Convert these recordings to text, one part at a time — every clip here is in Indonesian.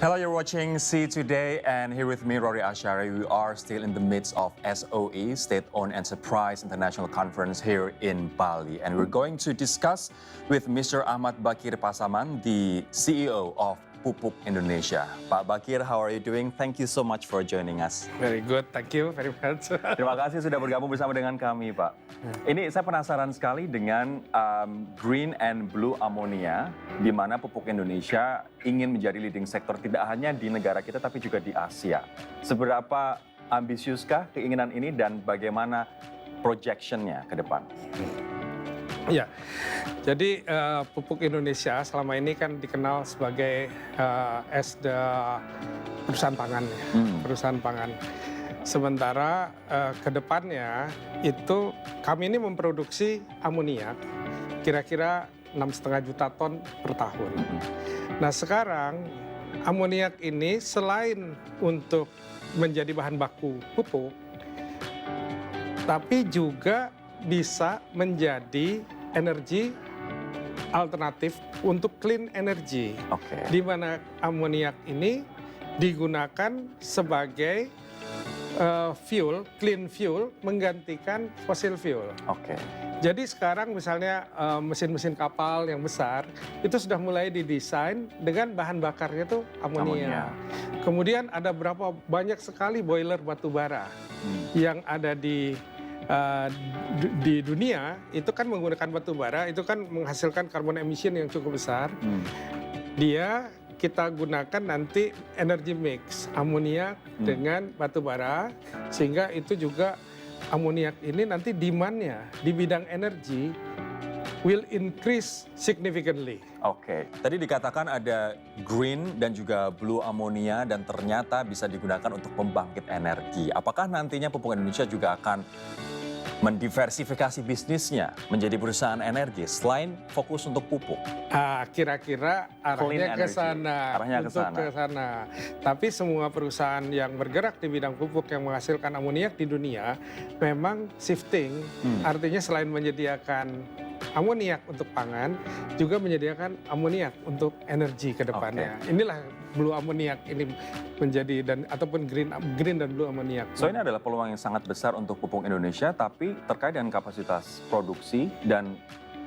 Hello, you're watching See Today, and here with me, Rory Ashari. We are still in the midst of SOE, State-Owned Enterprise International Conference here in Bali. And we're going to discuss with Mr. Ahmad Bakir Pasaman, the CEO of Pupuk Indonesia. Pak Bakir, how are you doing? Thank you so much for joining us. Very good, thank you very much. Terima kasih sudah bergabung bersama dengan kami, Pak. Ini saya penasaran sekali dengan green and blue ammonia, di mana Pupuk Indonesia ingin menjadi leading sector tidak hanya di negara kita, tapi juga di Asia. Seberapa ambisiuskah keinginan ini dan bagaimana projection-nya ke depan? Ya, jadi Pupuk Indonesia selama ini kan dikenal sebagai as the perusahaan pangan, perusahaan pangan. Sementara ke depannya itu kami ini memproduksi amoniak kira-kira 6,5 juta ton per tahun. Nah sekarang amoniak ini selain untuk menjadi bahan baku pupuk, tapi juga bisa menjadi energi alternatif untuk clean energy. Oke. Di mana amoniak ini digunakan sebagai fuel, clean fuel, menggantikan fossil fuel. Oke. Jadi sekarang misalnya mesin-mesin kapal yang besar itu sudah mulai didesain dengan bahan bakarnya itu amonia. Kemudian ada berapa banyak sekali boiler batu bara yang ada di dunia itu kan menggunakan batu bara, itu kan menghasilkan carbon emission yang cukup besar. Kita gunakan nanti energy mix amoniak dengan batu bara, sehingga itu juga amoniak ini nanti demand-nya di bidang energi will increase significantly. Oke, tadi dikatakan ada green dan juga blue ammonia dan ternyata bisa digunakan untuk pembangkit energi. Apakah nantinya Pupuk Indonesia juga akan mendiversifikasi bisnisnya menjadi perusahaan energi selain fokus untuk pupuk? Kira-kira arahnya ke sana, ke sana. Tapi semua perusahaan yang bergerak di bidang pupuk yang menghasilkan amoniak di dunia memang shifting, artinya selain menyediakan amoniak untuk pangan, juga menyediakan amoniak untuk energi ke depannya. Inilah blue amoniak ini menjadi ataupun green dan blue amoniak. So ini adalah peluang yang sangat besar untuk Pupuk Indonesia, tapi terkait dengan kapasitas produksi dan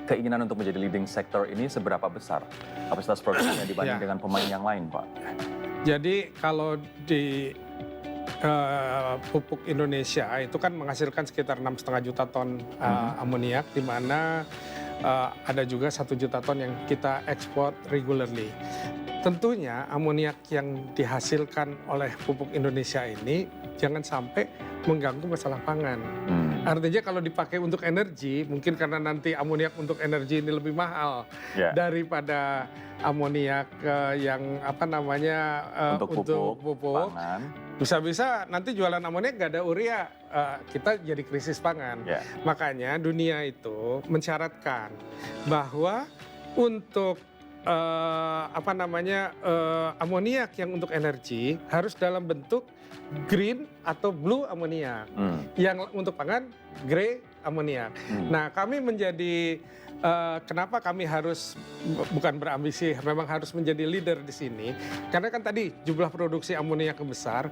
keinginan untuk menjadi leading sector ini seberapa besar kapasitas produksinya dibanding dengan pemain yang lain, Pak? Jadi kalau di Pupuk Indonesia itu kan menghasilkan sekitar 6,5 juta ton amoniak, di mana ada juga 1 juta ton yang kita ekspor regularly. Tentunya amoniak yang dihasilkan oleh Pupuk Indonesia ini jangan sampai mengganggu masalah pangan. Artinya kalau dipakai untuk energi, mungkin karena nanti amoniak untuk energi ini lebih mahal daripada amoniak yang untuk pupuk. Bisa-bisa nanti jualan amoniak nggak ada urea, kita jadi krisis pangan. Makanya dunia itu mensyaratkan bahwa untuk amoniak yang untuk energi harus dalam bentuk green atau blue amoniak. Yang untuk pangan grey amoniak. Nah, kami menjadi kenapa kami harus bukan berambisi, memang harus menjadi leader di sini. Karena kan tadi jumlah produksi amoniak yang besar.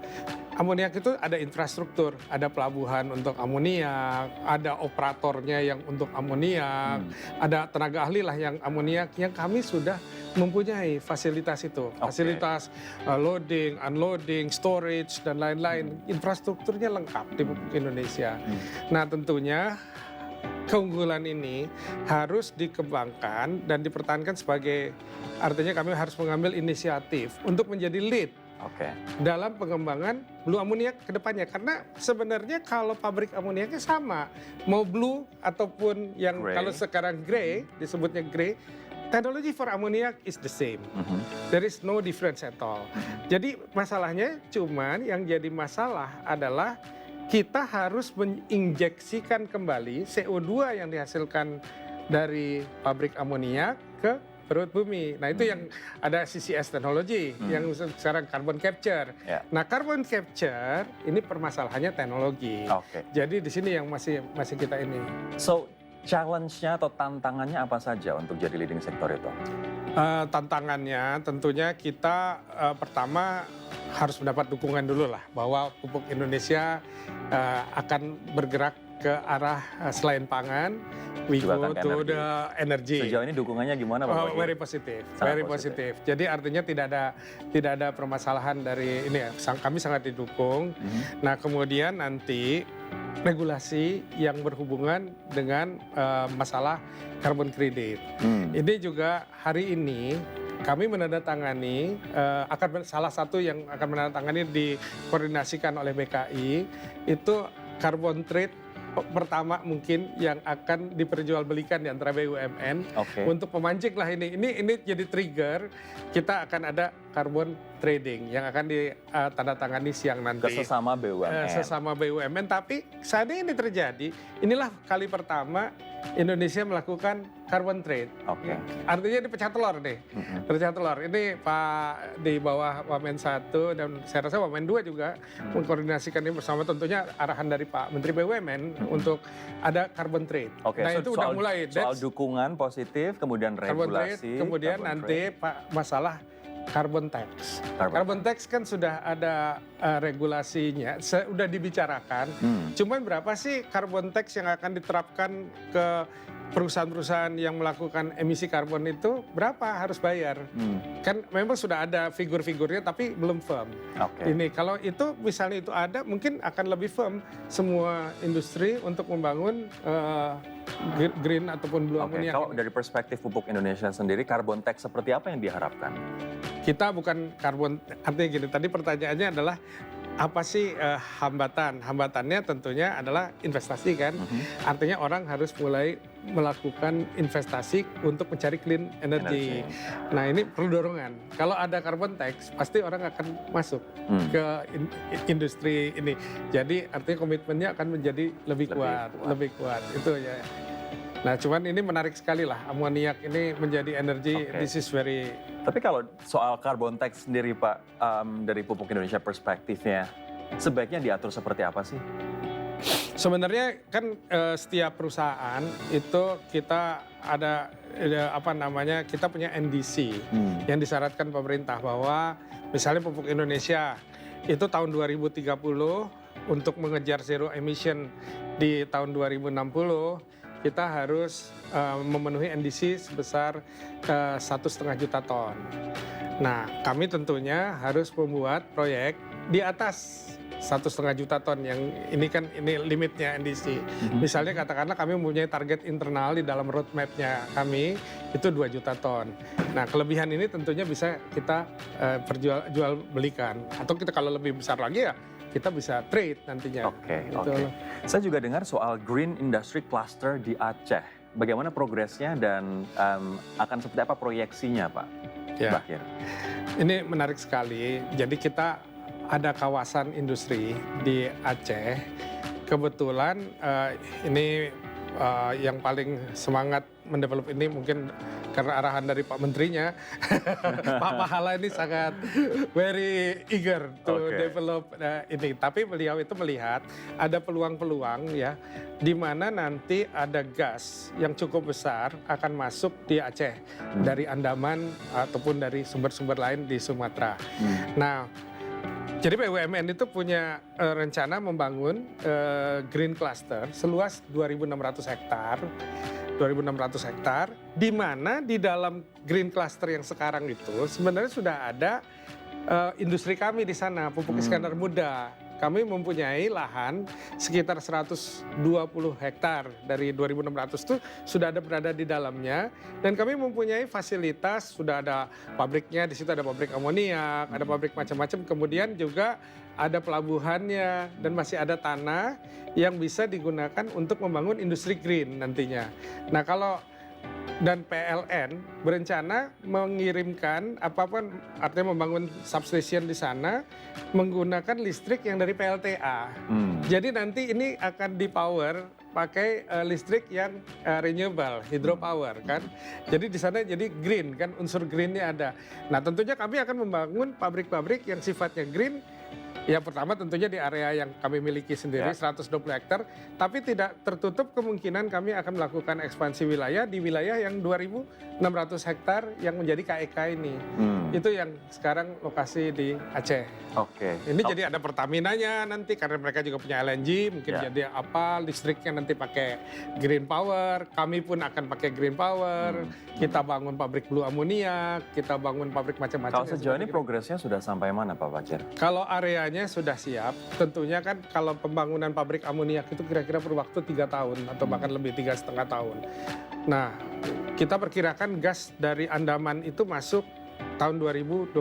Amoniak itu ada infrastruktur, ada pelabuhan untuk amoniak, ada operatornya yang untuk amoniak, ada tenaga ahli lah yang amoniak, yang kami sudah mempunyai fasilitas itu. Fasilitas loading, unloading, storage, dan lain-lain. Infrastrukturnya lengkap di Pupuk Indonesia. Nah tentunya keunggulan ini harus dikembangkan dan dipertahankan sebagai, artinya kami harus mengambil inisiatif untuk menjadi lead dalam pengembangan blue amoniak ke depannya. Karena sebenarnya kalau pabrik amoniaknya sama, mau blue ataupun yang kalau sekarang grey, disebutnya grey, technology for ammoniac is the same. There is no difference at all. Jadi masalahnya cuman yang jadi masalah adalah kita harus menginjeksikan kembali CO2 yang dihasilkan dari pabrik amoniak ke perut bumi. Nah itu yang ada CCS teknologi, yang sekarang carbon capture. Nah carbon capture ini permasalahannya teknologi. Jadi di sini yang masih kita ini. So challenge-nya atau tantangannya apa saja untuk jadi leading sector itu? Tantangannya tentunya kita pertama harus mendapat dukungan dulu lah bahwa pupuk Indonesia akan bergerak ke arah selain pangan, we Juga go akan ke to energi. the energy. Sejauh ini dukungannya gimana Pak Bagir? Very positif, Sangat very positif. positif. Jadi artinya tidak ada permasalahan dari ini ya. Kami sangat didukung. Nah kemudian nanti regulasi yang berhubungan dengan masalah carbon credit. Ini juga hari ini kami menandatangani salah satu yang akan menandatangani dikoordinasikan oleh BKI itu carbon trade pertama mungkin yang akan diperjualbelikan di antara BUMN untuk memancing lah ini jadi trigger kita akan ada carbon trading yang akan ditandatangani siang nanti Ke sesama BUMN. sesama BUMN. Tapi saat ini terjadi, inilah kali pertama Indonesia melakukan carbon trade. Artinya ini pecah telur nih. Pecah telur. Ini Pak di bawah Wamen 1 dan saya rasa Wamen 2 juga mengkoordinasikan ini bersama, tentunya arahan dari Pak Menteri BUMN untuk ada carbon trade. Nah itu udah mulai. Soal dukungan positif, kemudian carbon regulasi. Trade, kemudian nanti Pak masalah carbon tax. Carbon tax kan sudah ada regulasinya, sudah dibicarakan. Cuman berapa sih carbon tax yang akan diterapkan ke perusahaan-perusahaan yang melakukan emisi karbon itu, berapa harus bayar? Kan memang sudah ada figur-figurnya tapi belum firm. Ini kalau itu misalnya itu ada, mungkin akan lebih firm semua industri untuk membangun green ataupun blue ammonia. Kalau dari perspektif pupuk Indonesia sendiri, carbon tax seperti apa yang diharapkan? Kita bukan karbon, artinya gini, tadi pertanyaannya adalah apa sih hambatan? Hambatannya tentunya adalah investasi kan. Artinya orang harus mulai melakukan investasi untuk mencari clean energy. Nah ini perlu dorongan. Kalau ada carbon tax, pasti orang akan masuk ke industri ini. Jadi artinya komitmennya akan menjadi lebih kuat. Itu ya. Nah cuman ini menarik sekali lah, amoniak ini menjadi energi, this is very... Tapi kalau soal carbon tax sendiri Pak, dari pupuk Indonesia perspektifnya, sebaiknya diatur seperti apa sih? Sebenarnya kan setiap perusahaan itu kita ada kita punya NDC yang disyaratkan pemerintah bahwa misalnya pupuk Indonesia itu tahun 2030 untuk mengejar zero emission di tahun 2060 kita harus memenuhi NDC sebesar 1,5 juta ton. Nah, kami tentunya harus membuat proyek di atas 1,5 juta ton yang ini kan ini limitnya NDC. Misalnya katakanlah kami mempunyai target internal di dalam roadmap-nya kami itu 2 juta ton. Nah, kelebihan ini tentunya bisa kita jual belikan atau kita kalau lebih besar lagi ya kita bisa trade nantinya. Saya juga dengar soal Green Industry Cluster di Aceh. Bagaimana progresnya dan akan seperti apa proyeksinya Pak Bagir? Ini menarik sekali. Jadi kita ada kawasan industri di Aceh. Kebetulan ini yang paling semangat mendevelop ini mungkin karena arahan dari Pak Menterinya. Pak Pahala ini sangat very eager to develop ini. Tapi beliau itu melihat ada peluang-peluang ya, di mana nanti ada gas yang cukup besar akan masuk di Aceh dari Andaman ataupun dari sumber-sumber lain di Sumatera. Nah, jadi BUMN itu punya rencana membangun green cluster seluas 2.600 hektar. 2.600 hektar, di mana di dalam green cluster yang sekarang itu sebenarnya sudah ada industri kami di sana, Pupuk Iskandar Muda. Kami mempunyai lahan sekitar 120 hektar dari 2.600 itu sudah ada berada di dalamnya, dan kami mempunyai fasilitas, sudah ada pabriknya, di situ ada pabrik amoniak, ada pabrik macam-macam, kemudian juga ada pelabuhannya dan masih ada tanah yang bisa digunakan untuk membangun industri green nantinya. Nah kalau dan PLN berencana mengirimkan apapun, artinya membangun substation di sana menggunakan listrik yang dari PLTA. Jadi nanti ini akan dipower pakai listrik yang renewable, hydropower kan. Jadi di sana jadi green kan, unsur greennya ada. Nah tentunya kami akan membangun pabrik-pabrik yang sifatnya green Ya pertama tentunya di area yang kami miliki sendiri 120 hektar, tapi tidak tertutup kemungkinan kami akan melakukan ekspansi wilayah di wilayah yang 2.600 hektar yang menjadi KEK ini. Itu yang sekarang lokasi di Aceh. Oke. Ini jadi ada Pertaminanya nanti karena mereka juga punya LNG, mungkin jadi apa listriknya nanti pakai green power, kami pun akan pakai green power, kita bangun pabrik blue ammonia, kita bangun pabrik macam-macam. Kalau sejauh ini progresnya sudah sampai mana Pak Bakir? Kalau areanya sudah siap, tentunya kan kalau pembangunan pabrik amoniak itu kira-kira perlu waktu 3 tahun atau bahkan lebih 3,5 tahun. Nah, kita perkirakan gas dari Andaman itu masuk tahun 2028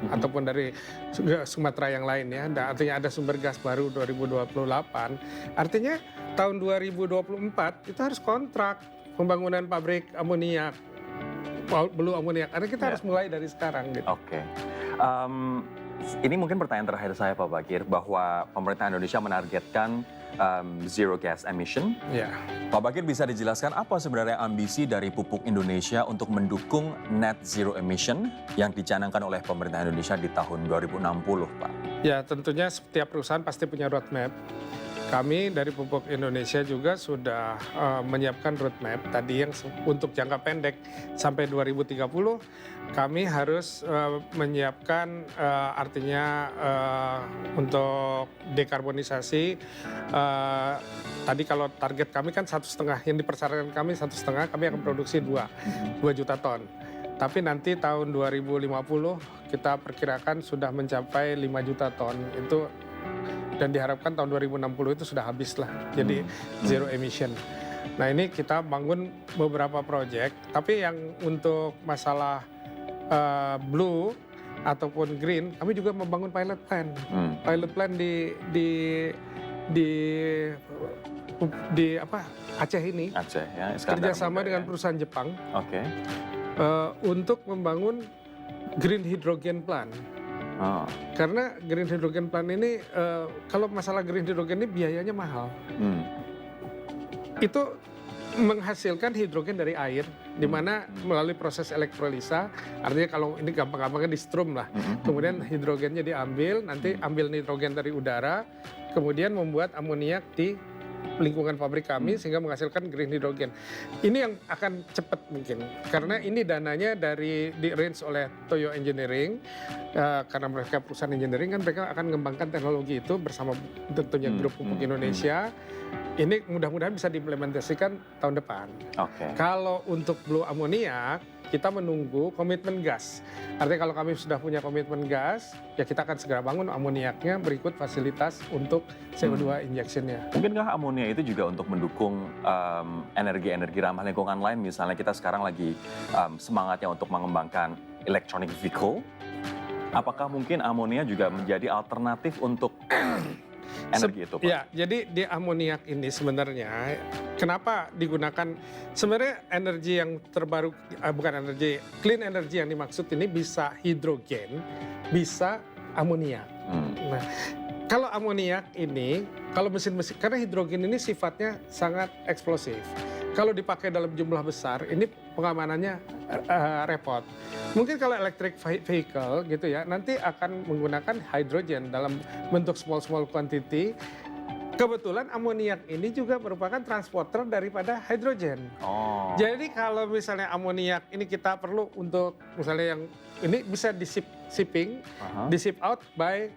ataupun dari Sumatera yang lain ya. Artinya ada sumber gas baru 2028. Artinya tahun 2024 itu harus kontrak pembangunan pabrik amoniak, blue amoniak. Karena kita harus mulai dari sekarang gitu. Oke. Ini mungkin pertanyaan terakhir saya Pak Bakir, bahwa pemerintah Indonesia menargetkan zero gas emission. Pak Bakir bisa dijelaskan apa sebenarnya ambisi dari Pupuk Indonesia untuk mendukung net zero emission yang dicanangkan oleh pemerintah Indonesia di tahun 2060 Pak? Ya tentunya setiap perusahaan pasti punya roadmap. Kami dari Pupuk Indonesia juga sudah menyiapkan roadmap tadi yang untuk jangka pendek sampai 2030 kami harus menyiapkan artinya untuk dekarbonisasi. Tadi kalau target kami kan 1,5, yang dipersyaratkan kami 1,5, kami akan produksi 2 juta ton. Tapi nanti tahun 2050 kita perkirakan sudah mencapai 5 juta ton itu. Dan diharapkan tahun 2060 itu sudah habis lah, jadi zero emission. Nah ini kita bangun beberapa proyek, tapi yang untuk masalah blue ataupun green, kami juga membangun pilot plan. Pilot plan di apa Aceh ini. Aceh ya. Kerjasama dengan perusahaan Jepang. Oke. Untuk membangun green hydrogen plant. Karena green hydrogen plant ini, kalau masalah green hydrogen ini biayanya mahal. Itu menghasilkan hidrogen dari air, di mana melalui proses elektrolisa, artinya kalau ini gampang-gampangnya di strum lah. Kemudian hidrogennya diambil, nanti ambil nitrogen dari udara, kemudian membuat amoniak di lingkungan pabrik kami sehingga menghasilkan green hydrogen. Ini yang akan cepat mungkin karena ini dananya di arrange oleh Toyo Engineering, karena mereka perusahaan engineering kan mereka akan mengembangkan teknologi itu bersama tentunya grup Pupuk Indonesia. Ini mudah-mudahan bisa diimplementasikan tahun depan. Kalau untuk blue amoniak kita menunggu komitmen gas. Artinya kalau kami sudah punya komitmen gas, ya kita akan segera bangun amoniaknya berikut fasilitas untuk CO2 injectionnya. Mungkinkah amonia itu juga untuk mendukung energi-energi ramah lingkungan lain? Misalnya kita sekarang lagi semangatnya untuk mengembangkan electronic vehicle. Apakah mungkin amonia juga menjadi alternatif untuk energi itu, Pak? Ya, jadi di amoniak ini sebenarnya kenapa digunakan, sebenarnya energi yang terbaru, bukan energi, clean energy yang dimaksud ini bisa hidrogen, bisa amoniak. Nah, kalau amoniak ini, kalau mesin-mesin, karena hidrogen ini sifatnya sangat eksplosif. Kalau dipakai dalam jumlah besar, ini pengamanannya repot. Mungkin kalau electric vehicle gitu ya, nanti akan menggunakan hydrogen dalam bentuk small quantity. Kebetulan amoniak ini juga merupakan transporter daripada hidrogen. Jadi kalau misalnya amoniak ini kita perlu untuk misalnya yang ini bisa di ship out by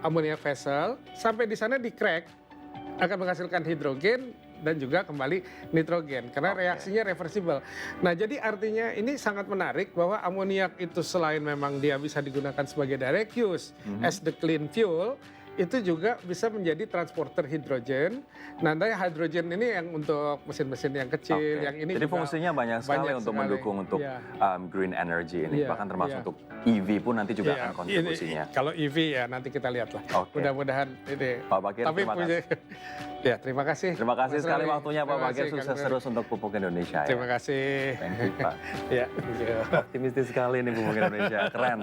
amoniak vessel, sampai di sana di crack akan menghasilkan hidrogen dan juga kembali nitrogen karena reaksinya reversible. Nah, jadi artinya ini sangat menarik bahwa amoniak itu selain memang dia bisa digunakan sebagai direct use as the clean fuel, itu juga bisa menjadi transporter hidrogen. Nah, hidrogen ini yang untuk mesin-mesin yang kecil, yang ini jadi juga fungsinya banyak sekali untuk mendukung untuk green energy ini, bahkan termasuk untuk EV pun nanti juga akan kontribusinya. Kalau EV ya nanti kita lihat lah. Mudah-mudahan ini. Pak Bakir, terima kasih. Ya, terima kasih. Terima kasih sekali waktunya Pak Bakir, sukses terus untuk Pupuk Indonesia. Terima kasih. Thank you, Pak. Ya, optimistis sekali nih Pupuk Indonesia, keren.